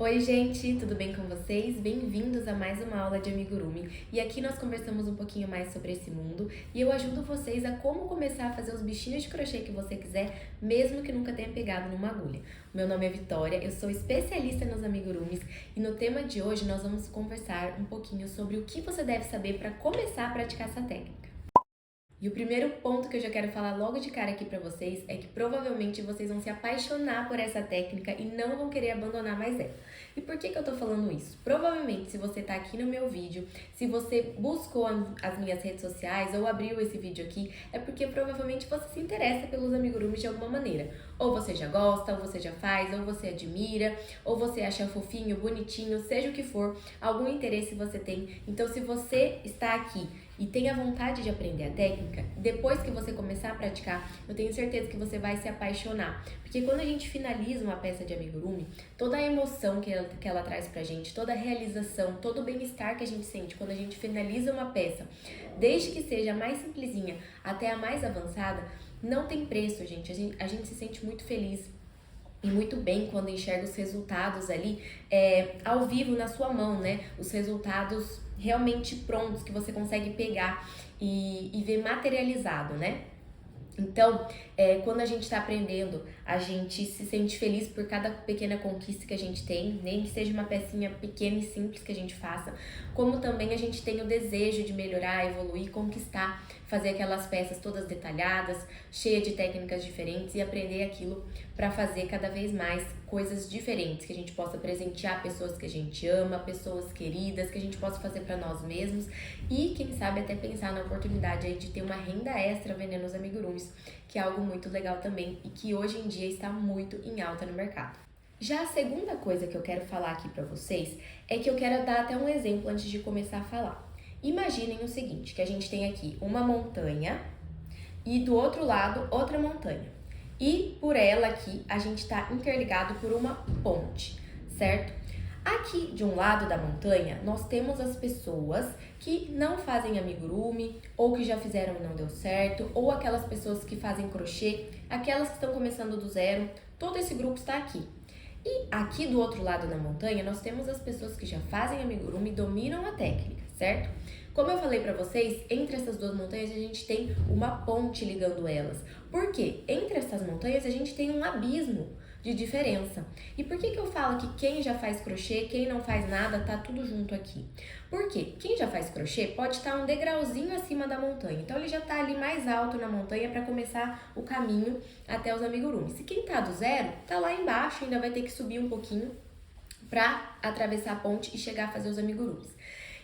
Oi gente, tudo bem com vocês? Bem-vindos a mais uma aula de amigurumi. E aqui nós conversamos um pouquinho mais sobre esse mundo e eu ajudo vocês a como começar a fazer os bichinhos de crochê que você quiser, mesmo que nunca tenha pegado numa agulha. Meu nome é Vitória, eu sou especialista nos amigurumis e no tema de hoje nós vamos conversar um pouquinho sobre o que você deve saber para começar a praticar essa técnica. E o primeiro ponto que eu já quero falar logo de cara aqui pra vocês é que provavelmente vocês vão se apaixonar por essa técnica e não vão querer abandonar mais ela. E por que eu tô falando isso? Provavelmente, se você tá aqui no meu vídeo, se você buscou as minhas redes sociais ou abriu esse vídeo aqui, é porque provavelmente você se interessa pelos amigurumis de alguma maneira. Ou você já gosta, ou você já faz, ou você admira, ou você acha fofinho, bonitinho, seja o que for, algum interesse você tem. Então, se você está aqui e tem a vontade de aprender a técnica, depois que você começar a praticar, eu tenho certeza que você vai se apaixonar. Porque quando a gente finaliza uma peça de amigurumi, toda a emoção que ela traz pra gente, toda a realização, todo o bem-estar que a gente sente quando a gente finaliza uma peça, desde que seja a mais simplesinha até a mais avançada, não tem preço, gente. A gente se sente muito feliz e muito bem quando enxerga os resultados ali ao vivo na sua mão, né? Os resultados realmente prontos que você consegue pegar e ver materializado, né? Então, quando a gente está aprendendo, a gente se sente feliz por cada pequena conquista que a gente tem, nem que seja uma pecinha pequena e simples que a gente faça, como também a gente tem o desejo de melhorar, evoluir, conquistar, fazer aquelas peças todas detalhadas, cheias de técnicas diferentes e aprender aquilo para fazer cada vez mais coisas diferentes, que a gente possa presentear pessoas que a gente ama, pessoas queridas, que a gente possa fazer para nós mesmos e, quem sabe, até pensar na oportunidade aí de ter uma renda extra vendendo os amigurumis, que é algo muito legal também e que hoje em dia está muito em alta no mercado. Já a segunda coisa que eu quero falar aqui para vocês é que eu quero dar até um exemplo antes de começar a falar. Imaginem o seguinte, que a gente tem aqui uma montanha e do outro lado outra montanha. E por ela aqui a gente está interligado por uma ponte, certo? Aqui de um lado da montanha nós temos as pessoas que não fazem amigurumi, ou que já fizeram e não deu certo, ou aquelas pessoas que fazem crochê, aquelas que estão começando do zero, todo esse grupo está aqui. E aqui do outro lado da montanha nós temos as pessoas que já fazem amigurumi e dominam a técnica, certo? Como eu falei pra vocês, entre essas duas montanhas a gente tem uma ponte ligando elas. Por quê? Entre essas montanhas a gente tem um abismo de diferença. E por que eu falo que quem já faz crochê, quem não faz nada, tá tudo junto aqui? Porque quem já faz crochê pode estar um degrauzinho acima da montanha. Então ele já tá ali mais alto na montanha para começar o caminho até os amigurumis. E quem tá do zero, tá lá embaixo, ainda vai ter que subir um pouquinho para atravessar a ponte e chegar a fazer os amigurumis.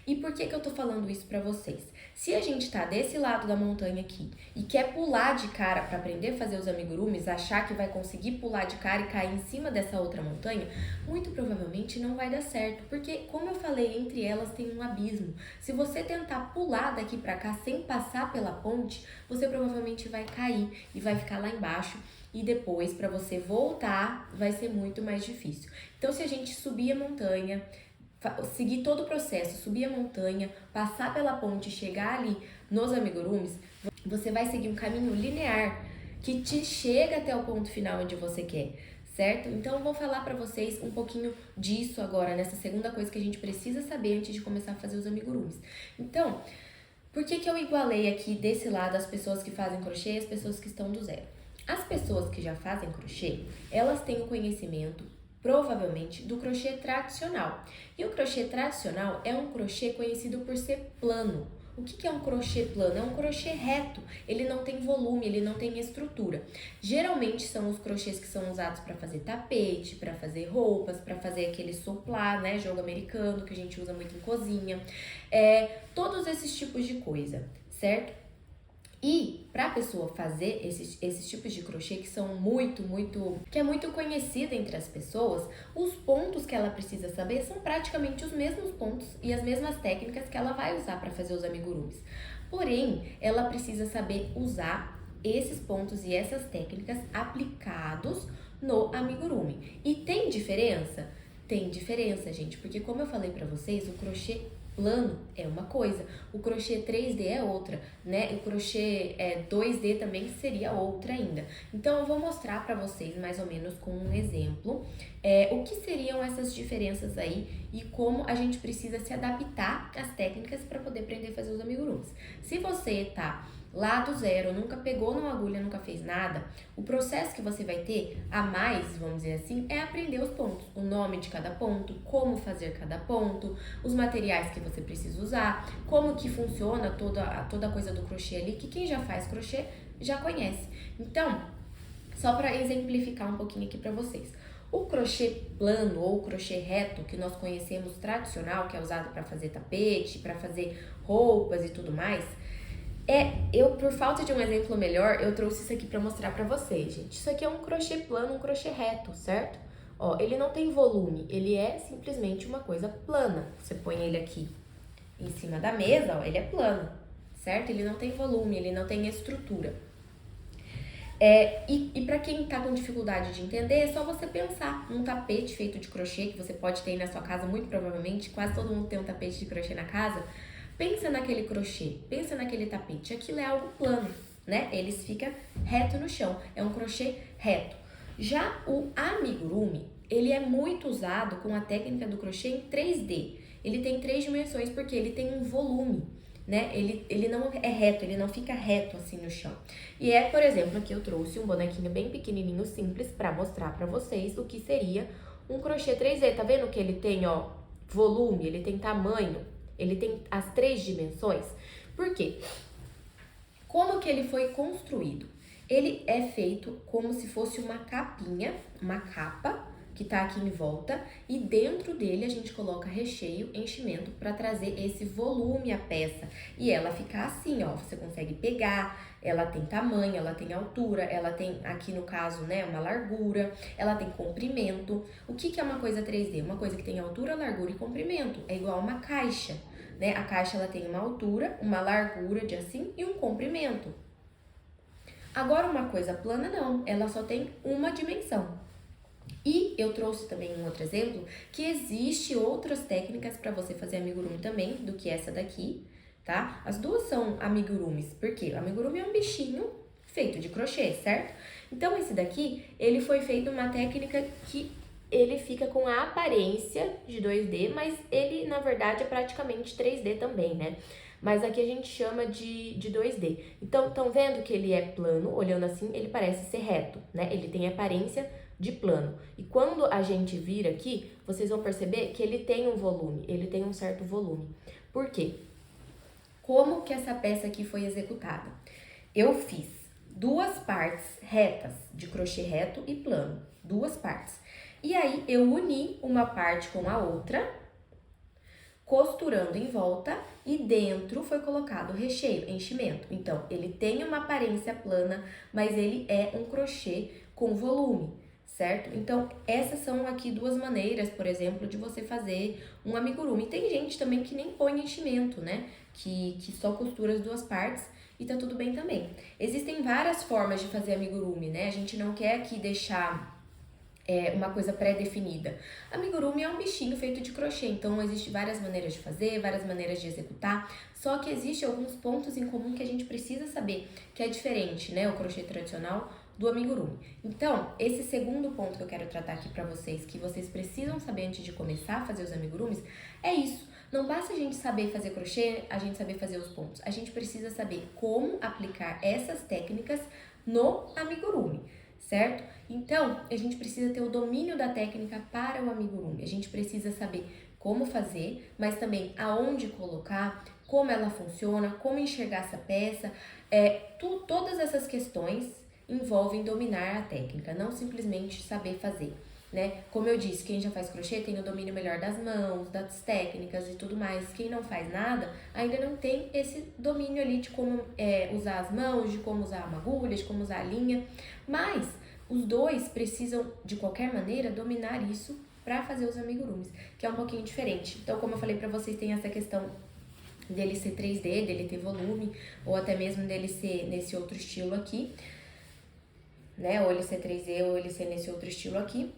E por que eu tô falando isso pra vocês? Se a gente tá desse lado da montanha aqui e quer pular de cara para aprender a fazer os amigurumis, achar que vai conseguir pular de cara e cair em cima dessa outra montanha, muito provavelmente não vai dar certo, porque como eu falei, entre elas tem um abismo. Se você tentar pular daqui para cá sem passar pela ponte, você provavelmente vai cair e vai ficar lá embaixo. E depois, para você voltar, vai ser muito mais difícil. Então, se a gente subir a montanha, seguir todo o processo, subir a montanha, passar pela ponte e chegar ali nos amigurumis, você vai seguir um caminho linear que te chega até o ponto final onde você quer, certo? Então eu vou falar pra vocês um pouquinho disso agora, nessa segunda coisa que a gente precisa saber antes de começar a fazer os amigurumis. Então, por que eu igualei aqui desse lado as pessoas que fazem crochê e as pessoas que estão do zero? As pessoas que já fazem crochê, elas têm o conhecimento provavelmente do crochê tradicional. E o crochê tradicional é um crochê conhecido por ser plano. O que é um crochê plano? É um crochê reto, ele não tem volume, ele não tem estrutura. Geralmente são os crochês que são usados para fazer tapete, para fazer roupas, para fazer aquele soplá, né, jogo americano, que a gente usa muito em cozinha. Todos esses tipos de coisa, certo? E para a pessoa fazer esses tipos de crochê que são que é muito conhecida entre as pessoas, os pontos que ela precisa saber são praticamente os mesmos pontos e as mesmas técnicas que ela vai usar para fazer os amigurumis. Porém, ela precisa saber usar esses pontos e essas técnicas aplicados no amigurumi. E tem diferença? Tem diferença, gente, porque como eu falei para vocês, o crochê plano é uma coisa, o crochê 3D é outra, né? O crochê 2D também seria outra ainda. Então eu vou mostrar para vocês mais ou menos com um exemplo o que seriam essas diferenças aí e como a gente precisa se adaptar às técnicas para poder aprender a fazer os amigurumis. Se você tá lá do zero, nunca pegou numa agulha, nunca fez nada, o processo que você vai ter a mais, vamos dizer assim, é aprender os pontos, o nome de cada ponto, como fazer cada ponto, os materiais que você precisa usar, como que funciona toda a coisa do crochê ali, que quem já faz crochê já conhece. Então, só para exemplificar um pouquinho aqui para vocês. O crochê plano ou crochê reto, que nós conhecemos tradicional, que é usado para fazer tapete, para fazer roupas e tudo mais, por falta de um exemplo melhor, eu trouxe isso aqui para mostrar para vocês, gente. Isso aqui é um crochê plano, um crochê reto, certo? Ó, ele não tem volume, ele é simplesmente uma coisa plana. Você põe ele aqui em cima da mesa, ó, ele é plano, certo? Ele não tem volume, ele não tem estrutura. E para quem tá com dificuldade de entender, é só você pensar num tapete feito de crochê, que você pode ter aí na sua casa, muito provavelmente, quase todo mundo tem um tapete de crochê na casa. Pensa naquele crochê, pensa naquele tapete, aquilo é algo plano, né? Eles ficam reto no chão, é um crochê reto. Já o amigurumi, ele é muito usado com a técnica do crochê em 3D. Ele tem 3 dimensões porque ele tem um volume, né? Ele não é reto, ele não fica reto assim no chão. E por exemplo, aqui eu trouxe um bonequinho bem pequenininho, simples, para mostrar para vocês o que seria um crochê 3D. Tá vendo que ele tem, ó, volume, ele tem tamanho, ele tem as 3 dimensões? Por quê? Como que ele foi construído? Ele é feito como se fosse uma capinha, uma capa, que tá aqui em volta, e dentro dele a gente coloca recheio, enchimento, para trazer esse volume à peça. E ela fica assim, ó, você consegue pegar, ela tem tamanho, ela tem altura, ela tem, aqui no caso, né, uma largura, ela tem comprimento. O que é uma coisa 3D? Uma coisa que tem altura, largura e comprimento. É igual a uma caixa, né? A caixa, ela tem uma altura, uma largura de assim e um comprimento. Agora, uma coisa plana, não. Ela só tem uma dimensão. E eu trouxe também um outro exemplo, que existe outras técnicas para você fazer amigurumi também, do que essa daqui, tá? As duas são amigurumis, porque o amigurumi é um bichinho feito de crochê, certo? Então, esse daqui, ele foi feito uma técnica que ele fica com a aparência de 2D, mas ele, na verdade, é praticamente 3D também, né? Mas aqui a gente chama de 2D. Então, estão vendo que ele é plano, olhando assim, ele parece ser reto, né? Ele tem aparência de plano. E quando a gente vira aqui, vocês vão perceber que ele tem um volume, ele tem um certo volume. Por quê? Como que essa peça aqui foi executada? Eu fiz 2 partes retas, de crochê reto e plano, 2 partes. E aí, eu uni uma parte com a outra, costurando em volta, e dentro foi colocado o recheio, enchimento. Então, ele tem uma aparência plana, mas ele é um crochê com volume, certo? Então, essas são aqui 2 maneiras, por exemplo, de você fazer um amigurumi. Tem gente também que nem põe enchimento, né? Que só costura as 2 partes e tá tudo bem também. Existem várias formas de fazer amigurumi, né? A gente não quer aqui deixar uma coisa pré-definida. Amigurumi é um bichinho feito de crochê, então existem várias maneiras de fazer, várias maneiras de executar, só que existem alguns pontos em comum que a gente precisa saber, que é diferente, né, o crochê tradicional do amigurumi. Então, esse segundo ponto que eu quero tratar aqui pra vocês, que vocês precisam saber antes de começar a fazer os amigurumis, é isso. Não basta a gente saber fazer crochê, a gente saber fazer os pontos. A gente precisa saber como aplicar essas técnicas no amigurumi, certo? Então, a gente precisa ter o domínio da técnica para o amigurumi. A gente precisa saber como fazer, mas também aonde colocar, como ela funciona, como enxergar essa peça. Todas essas questões envolvem dominar a técnica, não simplesmente saber fazer, né? Como eu disse, quem já faz crochê tem o domínio melhor das mãos, das técnicas e tudo mais. Quem não faz nada ainda não tem esse domínio ali de como usar as mãos, de como usar uma agulha, de como usar a linha, mas os dois precisam, de qualquer maneira, dominar isso para fazer os amigurumis, que é um pouquinho diferente. Então, como eu falei para vocês, tem essa questão dele ser 3D, dele ter volume, ou até mesmo dele ser nesse outro estilo aqui, né? Ou ele ser 3D, ou ele ser nesse outro estilo aqui.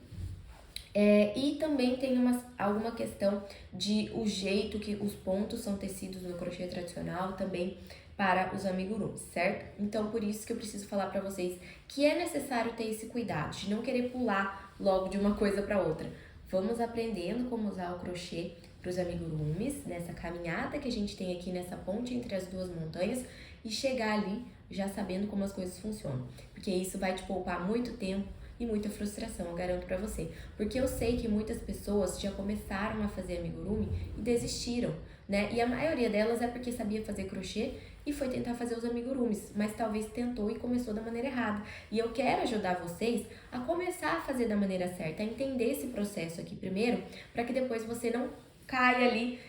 E também tem alguma questão de o jeito que os pontos são tecidos no crochê tradicional também para os amigurumis, certo? Então, por isso que eu preciso falar para vocês que é necessário ter esse cuidado de não querer pular logo de uma coisa para outra. Vamos aprendendo como usar o crochê para os amigurumis, nessa caminhada que a gente tem aqui nessa ponte entre as duas montanhas e chegar ali já sabendo como as coisas funcionam. Porque isso vai te poupar muito tempo e muita frustração, eu garanto pra você. Porque eu sei que muitas pessoas já começaram a fazer amigurumi e desistiram, né? E a maioria delas é porque sabia fazer crochê e foi tentar fazer os amigurumis, mas talvez tentou e começou da maneira errada. E eu quero ajudar vocês a começar a fazer da maneira certa, a entender esse processo aqui primeiro, para que depois você não caia ali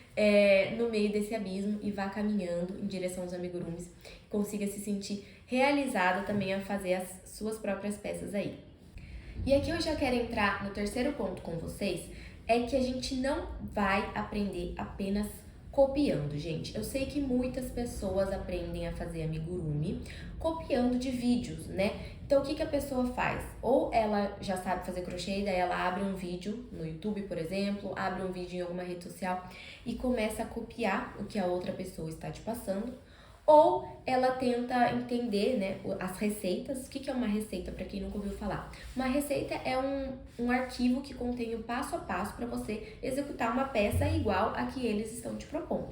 no meio desse abismo e vá caminhando em direção aos amigurumis e consiga se sentir realizada também a fazer as suas próprias peças aí. E aqui eu já quero entrar no terceiro ponto com vocês, é que a gente não vai aprender apenas copiando, gente. Eu sei que muitas pessoas aprendem a fazer amigurumi copiando de vídeos, né? Então, o que a pessoa faz? Ou ela já sabe fazer crochê, daí ela abre um vídeo no YouTube, por exemplo, abre um vídeo em alguma rede social e começa a copiar o que a outra pessoa está te passando. Ou ela tenta entender, né, as receitas. O que é uma receita, para quem nunca ouviu falar? Uma receita é um arquivo que contém o passo a passo para você executar uma peça igual a que eles estão te propondo.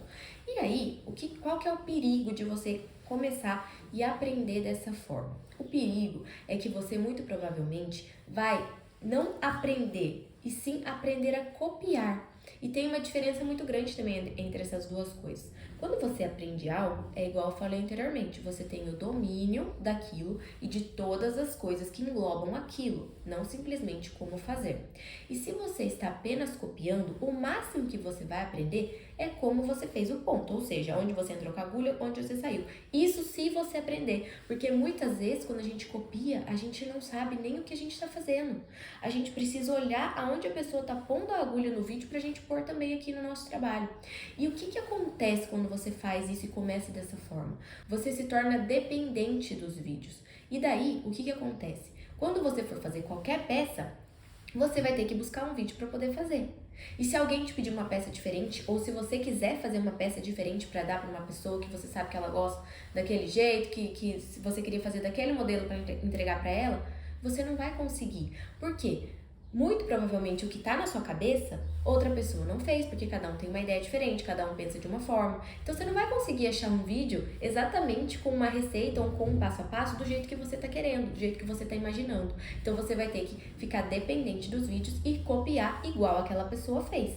E aí, qual que é o perigo de você começar e aprender dessa forma? O perigo é que você muito provavelmente vai não aprender, e sim aprender a copiar. E tem uma diferença muito grande também entre essas duas coisas. Quando você aprende algo, é igual eu falei anteriormente, você tem o domínio daquilo e de todas as coisas que englobam aquilo, não simplesmente como fazer. E se você está apenas copiando, o máximo que você vai aprender é como você fez o ponto, ou seja, onde você entrou com a agulha, onde você saiu. Isso se você aprender, porque muitas vezes quando a gente copia, a gente não sabe nem o que a gente está fazendo. A gente precisa olhar aonde a pessoa está pondo a agulha no vídeo pra gente pôr também aqui no nosso trabalho. E o que acontece quando você faz isso e começa dessa forma? Você se torna dependente dos vídeos. E daí, o que acontece? Quando você for fazer qualquer peça, você vai ter que buscar um vídeo para poder fazer. E se alguém te pedir uma peça diferente, ou se você quiser fazer uma peça diferente para dar para uma pessoa que você sabe que ela gosta daquele jeito, que você queria fazer daquele modelo para entregar para ela, você não vai conseguir. Por quê? Muito provavelmente o que tá na sua cabeça, outra pessoa não fez, porque cada um tem uma ideia diferente, cada um pensa de uma forma. Então você não vai conseguir achar um vídeo exatamente com uma receita ou com um passo a passo do jeito que você tá querendo, do jeito que você tá imaginando. Então você vai ter que ficar dependente dos vídeos e copiar igual aquela pessoa fez.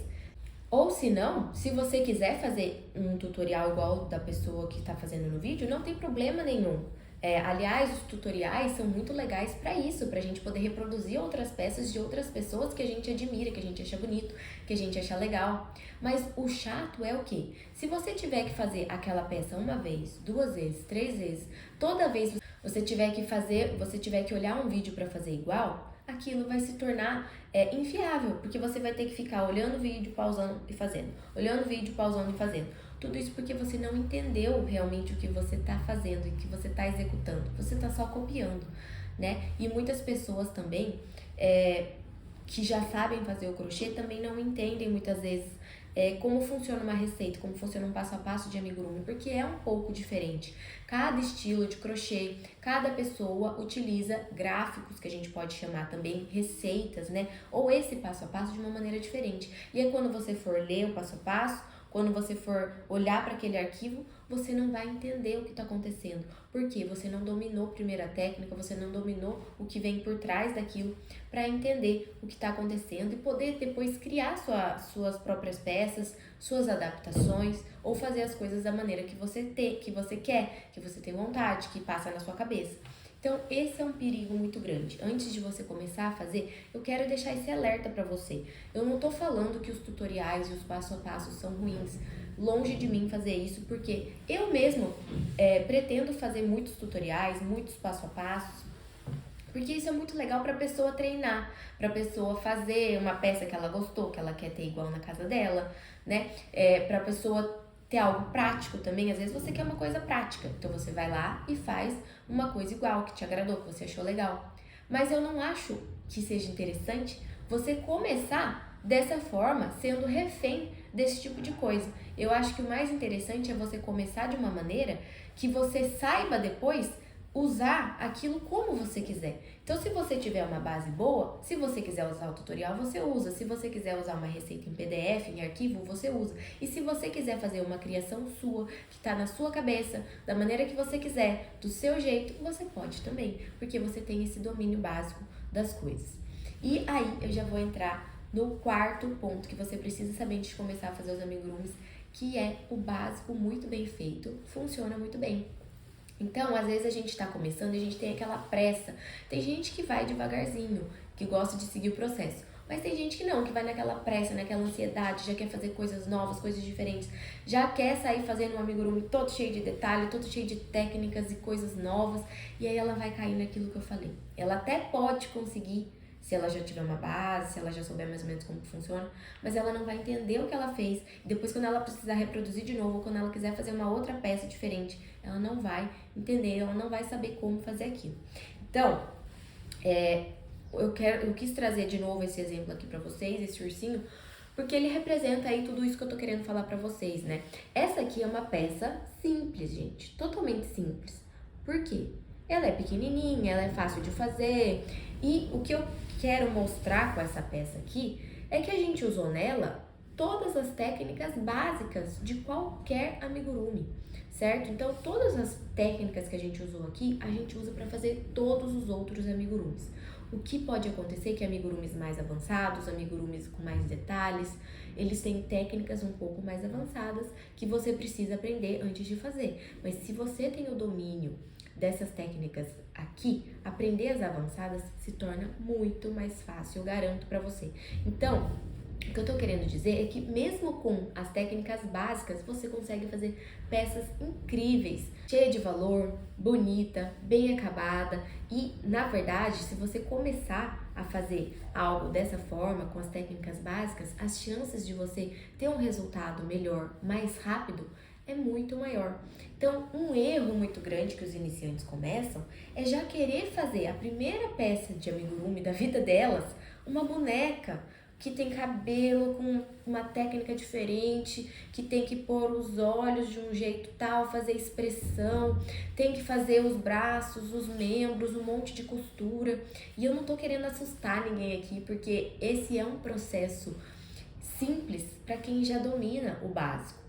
Ou se não, se você quiser fazer um tutorial igual da pessoa que está fazendo no vídeo, não tem problema nenhum. Aliás, os tutoriais são muito legais para isso, para a gente poder reproduzir outras peças de outras pessoas que a gente admira, que a gente acha bonito, que a gente acha legal. Mas o chato é o quê? Se você tiver que fazer aquela peça uma vez, duas vezes, três vezes, toda vez você tiver que fazer, você tiver que olhar um vídeo para fazer igual, aquilo vai se tornar infiável, porque você vai ter que ficar olhando o vídeo, pausando e fazendo, olhando o vídeo, pausando e fazendo. Tudo isso porque você não entendeu realmente o que você está fazendo e o que você está executando. Você está só copiando, né? E muitas pessoas também que já sabem fazer o crochê também não entendem muitas vezes como funciona uma receita, como funciona um passo a passo de amigurumi, porque é um pouco diferente. Cada estilo de crochê, cada pessoa utiliza gráficos, que a gente pode chamar também receitas, né? Ou esse passo a passo de uma maneira diferente. E aí quando você for ler o passo a passo, quando você for olhar para aquele arquivo, você não vai entender o que está acontecendo. Porque você não dominou primeiro a técnica, você não dominou o que vem por trás daquilo para entender o que está acontecendo e poder depois criar suas próprias peças, suas adaptações ou fazer as coisas da maneira que você quer, que você tem vontade, que passa na sua cabeça. Então, esse é um perigo muito grande. Antes de você começar a fazer, eu quero deixar esse alerta para você. Eu não tô falando que os tutoriais e os passo a passo são ruins. Longe de mim fazer isso, porque eu mesmo pretendo fazer muitos tutoriais, muitos passo a passos, porque isso é muito legal para a pessoa treinar, para a pessoa fazer uma peça que ela gostou, que ela quer ter igual na casa dela, né? Para a pessoa ter algo prático também. Às vezes você quer uma coisa prática, então você vai lá e faz uma coisa igual, que te agradou, que você achou legal. Mas eu não acho que seja interessante você começar dessa forma, sendo refém desse tipo de coisa. Eu acho que o mais interessante é você começar de uma maneira que você saiba depois usar aquilo como você quiser. Então, se você tiver uma base boa, se você quiser usar o tutorial, você usa. Se você quiser usar uma receita em PDF, em arquivo, você usa. E se você quiser fazer uma criação sua, que está na sua cabeça, da maneira que você quiser, do seu jeito, você pode também, porque você tem esse domínio básico das coisas. E aí, eu já vou entrar no quarto ponto que você precisa saber antes de começar a fazer os amigurumis, que é o básico muito bem feito, funciona muito bem. Então, às vezes a gente tá começando e a gente tem aquela pressa. Tem gente que vai devagarzinho, que gosta de seguir o processo. Mas tem gente que não, que vai naquela pressa, naquela ansiedade, já quer fazer coisas novas, coisas diferentes. Já quer sair fazendo um amigurumi todo cheio de detalhe, todo cheio de técnicas e coisas novas. E aí ela vai cair naquilo que eu falei. Ela até pode conseguir, se ela já tiver uma base, se ela já souber mais ou menos como funciona, mas ela não vai entender o que ela fez. E depois, quando ela precisar reproduzir de novo, ou quando ela quiser fazer uma outra peça diferente, ela não vai entender, ela não vai saber como fazer aquilo. Então, eu quis trazer de novo esse exemplo aqui pra vocês, esse ursinho, porque ele representa aí tudo isso que eu tô querendo falar pra vocês, né? Essa aqui é uma peça simples, gente, totalmente simples. Por quê? Ela é pequenininha, ela é fácil de fazer, e o que eu quero mostrar com essa peça aqui é que a gente usou nela todas as técnicas básicas de qualquer amigurumi, certo? Então, todas as técnicas que a gente usou aqui, a gente usa para fazer todos os outros amigurumis. O que pode acontecer é que amigurumis mais avançados, amigurumis com mais detalhes, eles têm técnicas um pouco mais avançadas que você precisa aprender antes de fazer. Mas se você tem o domínio dessas técnicas aqui, aprender as avançadas se torna muito mais fácil, eu garanto pra você. Então, o que eu tô querendo dizer é que mesmo com as técnicas básicas, você consegue fazer peças incríveis, cheia de valor, bonita, bem acabada. E, na verdade, se você começar a fazer algo dessa forma, com as técnicas básicas, as chances de você ter um resultado melhor, mais rápido, é muito maior. Então, um erro muito grande que os iniciantes começam é já querer fazer a primeira peça de amigurumi da vida delas, uma boneca que tem cabelo com uma técnica diferente, que tem que pôr os olhos de um jeito tal, fazer expressão, tem que fazer os braços, os membros, um monte de costura. E eu não tô querendo assustar ninguém aqui, porque esse é um processo simples para quem já domina o básico.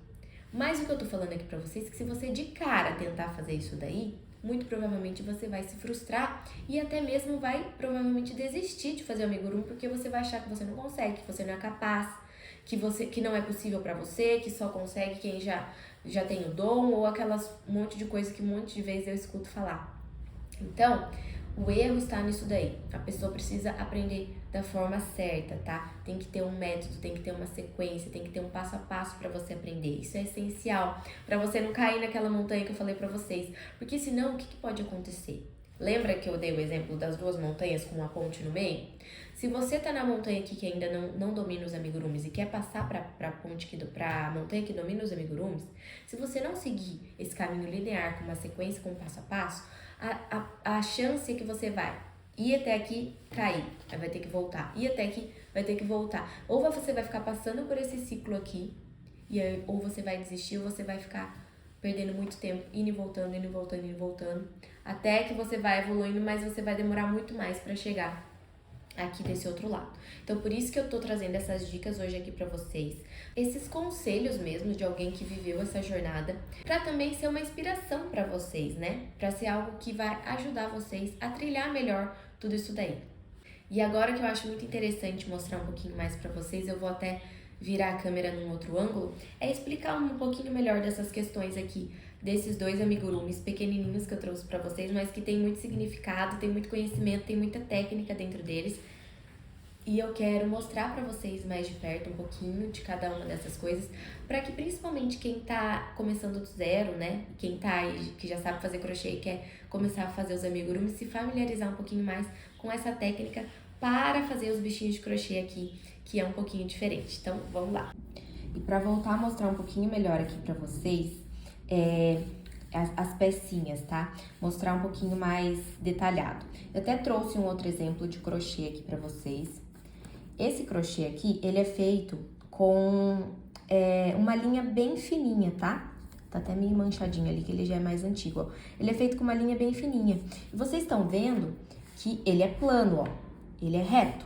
Mas o que eu tô falando aqui pra vocês é que se você de cara tentar fazer isso daí, muito provavelmente você vai se frustrar e até mesmo vai provavelmente desistir de fazer o amigurumi, porque você vai achar que você não consegue, que você não é capaz, que não é possível pra você, que só consegue quem já tem o dom, ou aquelas monte de coisa que um monte de vezes eu escuto falar. Então, o erro está nisso daí. A pessoa precisa aprender da forma certa, tá? Tem que ter um método, tem que ter uma sequência, tem que ter um passo a passo para você aprender. Isso é essencial para você não cair naquela montanha que eu falei para vocês. Porque senão, o que pode acontecer? Lembra que eu dei o exemplo das duas montanhas com uma ponte no meio? Se você tá na montanha aqui que ainda não domina os amigurumis e quer passar pra montanha que domina os amigurumis, se você não seguir esse caminho linear com uma sequência, com um passo a passo, a chance é que você vai ir até aqui, cair, aí vai ter que voltar, ir até aqui, vai ter que voltar. Ou você vai ficar passando por esse ciclo aqui, e aí, ou você vai desistir, ou você vai ficar perdendo muito tempo, indo e voltando, indo e voltando, indo e voltando, até que você vai evoluindo, mas você vai demorar muito mais para chegar aqui desse outro lado. Então, por isso que eu tô trazendo essas dicas hoje aqui pra vocês, esses conselhos mesmo de alguém que viveu essa jornada, pra também ser uma inspiração pra vocês, né? Pra ser algo que vai ajudar vocês a trilhar melhor tudo isso daí. E agora que eu acho muito interessante mostrar um pouquinho mais pra vocês, eu vou até virar a câmera num outro ângulo, é explicar um pouquinho melhor dessas questões aqui, desses dois amigurumis pequenininhos que eu trouxe pra vocês, mas que tem muito significado, tem muito conhecimento, tem muita técnica dentro deles. E eu quero mostrar pra vocês mais de perto um pouquinho de cada uma dessas coisas, pra que principalmente quem tá começando do zero, né, quem tá aí, que já sabe fazer crochê e quer começar a fazer os amigurumis, se familiarizar um pouquinho mais com essa técnica para fazer os bichinhos de crochê aqui, que é um pouquinho diferente. Então, vamos lá. E pra voltar a mostrar um pouquinho melhor aqui pra vocês, as pecinhas, tá? Mostrar um pouquinho mais detalhado. Eu até trouxe um outro exemplo de crochê aqui pra vocês. Esse crochê aqui, ele é feito com uma linha bem fininha, tá? Tá até meio manchadinho ali, que ele já é mais antigo, ó. Ele é feito com uma linha bem fininha. E vocês estão vendo que ele é plano, ó. Ele é reto,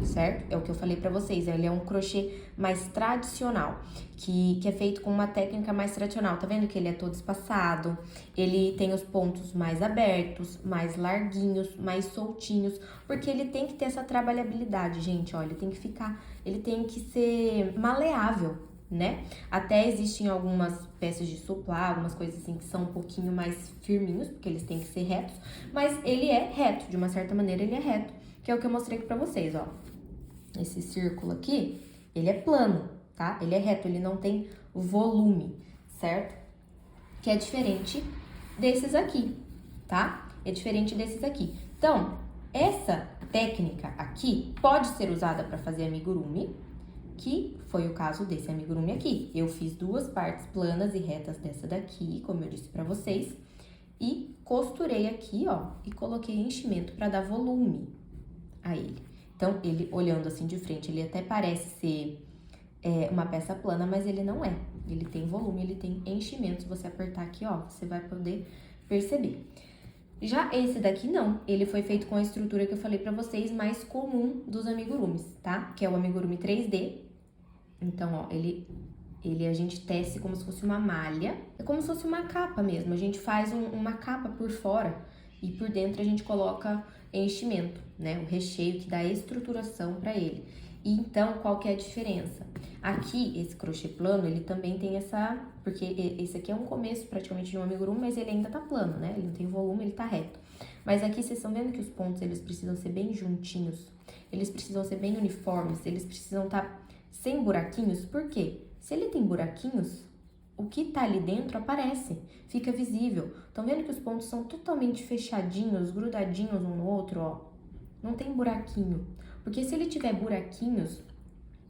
certo? É o que eu falei pra vocês, ele é um crochê mais tradicional, que é feito com uma técnica mais tradicional. Tá vendo que ele é todo espaçado, ele tem os pontos mais abertos, mais larguinhos, mais soltinhos, porque ele tem que ter essa trabalhabilidade, gente, ó, ele tem que ser maleável, né? Até existem algumas peças de suplá, algumas coisas assim que são um pouquinho mais firminhos, porque eles têm que ser retos, mas ele é reto, de uma certa maneira ele é reto, que é o que eu mostrei aqui pra vocês, ó. Esse círculo aqui, ele é plano, tá? Ele é reto, ele não tem volume, certo? Que é diferente desses aqui, tá? É diferente desses aqui. Então, essa técnica aqui pode ser usada para fazer amigurumi, que foi o caso desse amigurumi aqui. Eu fiz duas partes planas e retas dessa daqui, como eu disse pra vocês, e costurei aqui, ó, e coloquei enchimento pra dar volume a ele. Então, ele olhando assim de frente, ele até parece ser uma peça plana, mas ele não é. Ele tem volume, ele tem enchimento. Se você apertar aqui, ó, você vai poder perceber. Já esse daqui não, ele foi feito com a estrutura que eu falei pra vocês, mais comum dos amigurumis, tá? Que é o amigurumi 3D. Então, ó, ele a gente tece como se fosse uma malha, é como se fosse uma capa mesmo. A gente faz uma capa por fora e por dentro a gente coloca enchimento, né? O recheio que dá estruturação pra ele. E então, qual que é a diferença? Aqui, esse crochê plano, ele também tem essa... Porque esse aqui é um começo praticamente de um amigurumi, mas ele ainda tá plano, né? Ele não tem volume, ele tá reto. Mas aqui, vocês estão vendo que os pontos, eles precisam ser bem juntinhos. Eles precisam ser bem uniformes, eles precisam estar sem buraquinhos. Por quê? Se ele tem buraquinhos, o que tá ali dentro aparece, fica visível. Estão vendo que os pontos são totalmente fechadinhos, grudadinhos um no outro, ó? Não tem buraquinho. Porque se ele tiver buraquinhos,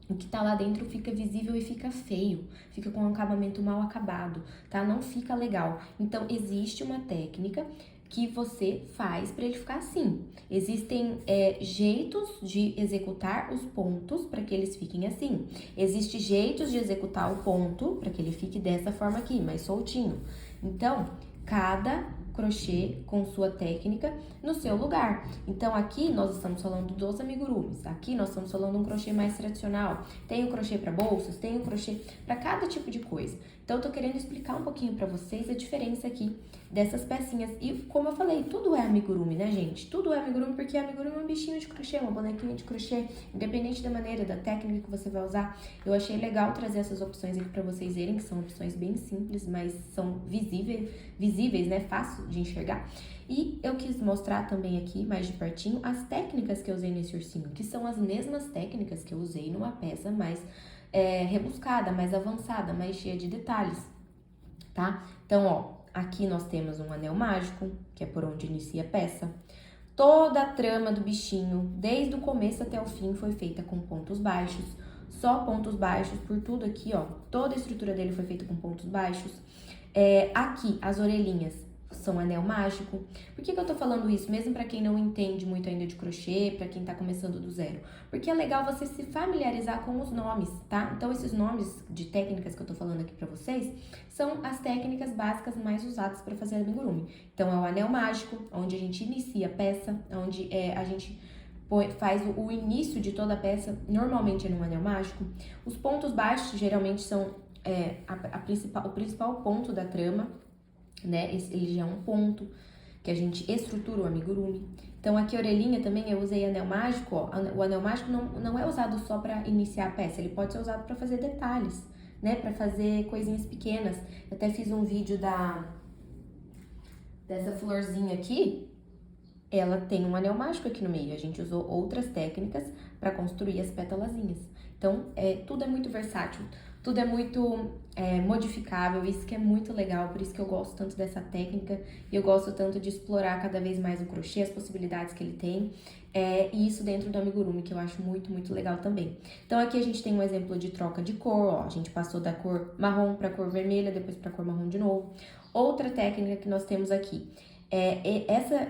o que tá lá dentro fica visível e fica feio, fica com um acabamento mal acabado, tá? Não fica legal. Então, existe uma técnica que você faz para ele ficar assim. Existem jeitos de executar os pontos para que eles fiquem assim. Existem jeitos de executar o ponto para que ele fique dessa forma aqui, mais soltinho. Então, cada crochê com sua técnica no seu lugar. Então, aqui nós estamos falando dos amigurumis. Aqui nós estamos falando de um crochê mais tradicional. Tem o crochê para bolsas, tem o crochê para cada tipo de coisa. Então, eu tô querendo explicar um pouquinho para vocês a diferença aqui dessas pecinhas. E, como eu falei, tudo é amigurumi, né, gente? Tudo é amigurumi porque amigurumi é um bichinho de crochê, uma bonequinha de crochê. Independente da maneira, da técnica que você vai usar. Eu achei legal trazer essas opções aqui para vocês verem, que são opções bem simples, mas são visíveis, né? Fácil de enxergar. E eu quis mostrar também aqui, mais de pertinho, as técnicas que eu usei nesse ursinho, que são as mesmas técnicas que eu usei numa peça mais rebuscada, mais avançada, mais cheia de detalhes, tá? Então, ó, aqui nós temos um anel mágico, que é por onde inicia a peça. Toda a trama do bichinho, desde o começo até o fim, foi feita com pontos baixos. Só pontos baixos por tudo aqui, ó. Toda a estrutura dele foi feita com pontos baixos. Aqui, as orelhinhas são anel mágico. Por que eu tô falando isso? Mesmo pra quem não entende muito ainda de crochê, pra quem tá começando do zero. Porque é legal você se familiarizar com os nomes, tá? Então, esses nomes de técnicas que eu tô falando aqui pra vocês são as técnicas básicas mais usadas pra fazer amigurumi. Então, é o anel mágico, onde a gente inicia a peça, onde a gente faz o início de toda a peça, normalmente é num anel mágico. Os pontos baixos, geralmente, são o principal ponto da trama, né? Ele já é um ponto que a gente estrutura o amigurumi. Então, aqui a orelhinha também eu usei anel mágico, ó. O anel mágico não é usado só para iniciar a peça, ele pode ser usado para fazer detalhes, né? Para fazer coisinhas pequenas. Eu até fiz um vídeo dessa florzinha aqui. Ela tem um anel mágico aqui no meio. A gente usou outras técnicas para construir as pétalazinhas. Então, tudo é muito versátil. Tudo é muito modificável, isso que é muito legal, por isso que eu gosto tanto dessa técnica e eu gosto tanto de explorar cada vez mais o crochê, as possibilidades que ele tem, e isso dentro do amigurumi, que eu acho muito, muito legal também. Então aqui a gente tem um exemplo de troca de cor, ó, a gente passou da cor marrom para cor vermelha, depois para cor marrom de novo. Outra técnica que nós temos aqui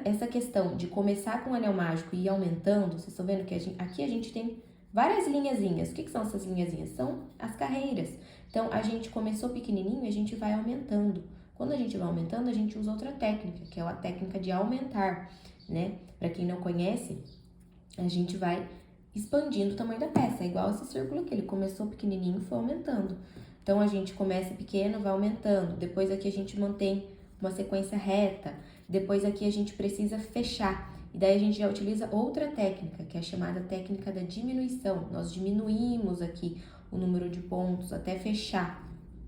essa questão de começar com o anel mágico e ir aumentando, vocês estão vendo que aqui a gente tem várias linhazinhas. O que são essas linhazinhas? São as carreiras. Então, a gente começou pequenininho e a gente vai aumentando. Quando a gente vai aumentando, a gente usa outra técnica, que é a técnica de aumentar, né? Para quem não conhece, a gente vai expandindo o tamanho da peça. É igual esse círculo aqui, ele começou pequenininho e foi aumentando. Então, a gente começa pequeno, vai aumentando. Depois aqui a gente mantém uma sequência reta. Depois aqui a gente precisa fechar. E daí a gente já utiliza outra técnica, que é a chamada técnica da diminuição. Nós diminuímos aqui o número de pontos até fechar,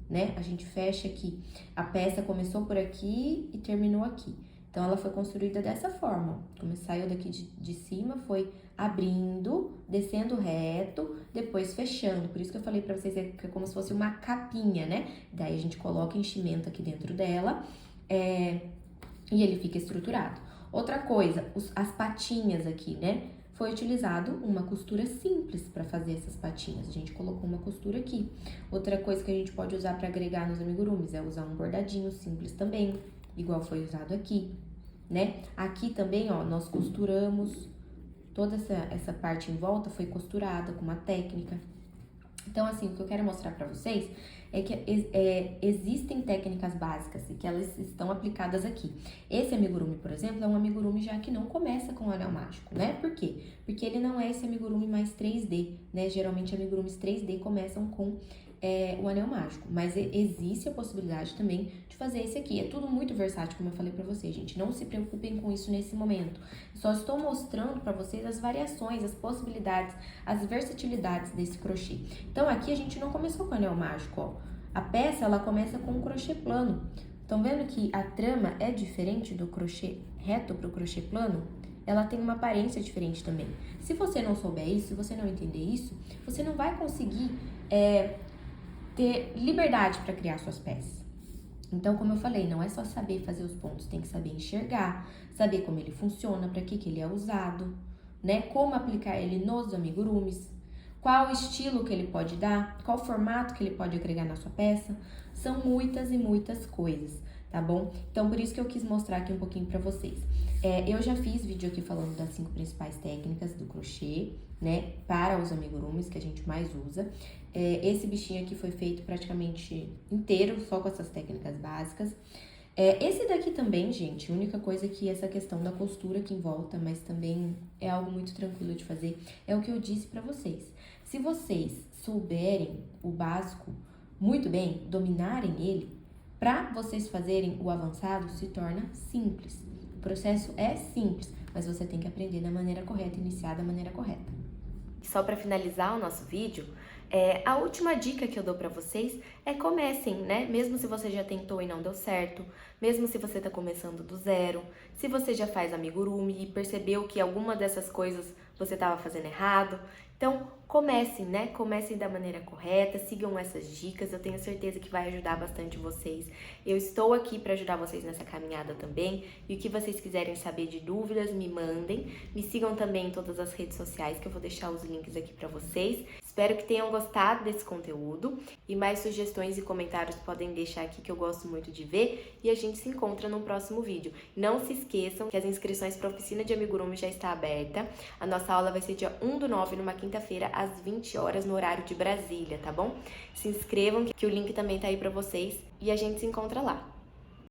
né? A gente fecha aqui. A peça começou por aqui e terminou aqui. Então, ela foi construída dessa forma. Como saiu daqui de cima, foi abrindo, descendo reto, depois fechando. Por isso que eu falei pra vocês que é como se fosse uma capinha, né? Daí a gente coloca enchimento aqui dentro dela e ele fica estruturado. Outra coisa, as patinhas aqui, né? Foi utilizado uma costura simples para fazer essas patinhas. A gente colocou uma costura aqui. Outra coisa que a gente pode usar para agregar nos amigurumis é usar um bordadinho simples também, igual foi usado aqui, né? Aqui também, ó, nós costuramos toda essa parte em volta, foi costurada com uma técnica. Então, assim, o que eu quero mostrar pra vocês é que existem técnicas básicas e que elas estão aplicadas aqui. Esse amigurumi, por exemplo, é um amigurumi já que não começa com anel mágico, né? Por quê? Porque ele não é esse amigurumi mais 3D, né? Geralmente, amigurumis 3D começam com o anel mágico, mas existe a possibilidade também de fazer esse aqui. É tudo muito versátil, como eu falei pra vocês, gente. Não se preocupem com isso nesse momento. Só estou mostrando pra vocês as variações, as possibilidades, as versatilidades desse crochê. Então, aqui a gente não começou com anel mágico, ó. A peça, ela começa com um crochê plano. Estão vendo que a trama é diferente do crochê reto pro crochê plano? Ela tem uma aparência diferente também. Se você não souber isso, se você não entender isso, você não vai conseguir ter liberdade para criar suas peças. Então, como eu falei, não é só saber fazer os pontos, tem que saber enxergar, saber como ele funciona, para que ele é usado, né? Como aplicar ele nos amigurumis, qual o estilo que ele pode dar, qual o formato que ele pode agregar na sua peça. São muitas e muitas coisas, tá bom? Então, por isso que eu quis mostrar aqui um pouquinho para vocês. Eu já fiz vídeo aqui falando das 5 principais técnicas do crochê, né? Para os amigurumis que a gente mais usa. Esse bichinho aqui foi feito praticamente inteiro, só com essas técnicas básicas. Esse daqui também, gente, a única coisa que essa questão da costura aqui em volta, mas também é algo muito tranquilo de fazer, é o que eu disse pra vocês. Se vocês souberem o básico muito bem, dominarem ele, pra vocês fazerem o avançado se torna simples. O processo é simples, mas você tem que aprender da maneira correta, iniciar da maneira correta. Só para finalizar o nosso vídeo, a última dica que eu dou pra vocês é comecem, né? Mesmo se você já tentou e não deu certo, mesmo se você tá começando do zero, se você já faz amigurumi e percebeu que alguma dessas coisas você tava fazendo errado. Então, comecem, né? Comecem da maneira correta, sigam essas dicas, eu tenho certeza que vai ajudar bastante vocês. Eu estou aqui para ajudar vocês nessa caminhada também, e o que vocês quiserem saber de dúvidas, me mandem. Me sigam também em todas as redes sociais, que eu vou deixar os links aqui para vocês. Espero que tenham gostado desse conteúdo, e mais sugestões e comentários podem deixar aqui, que eu gosto muito de ver, e a gente se encontra no próximo vídeo. Não se esqueçam que as inscrições para a oficina de amigurumi já está aberta. A nossa aula vai ser dia 1/9, numa quinta-feira, às 20 horas, no horário de Brasília, tá bom? Se inscrevam, que o link também tá aí pra vocês, e a gente se encontra lá.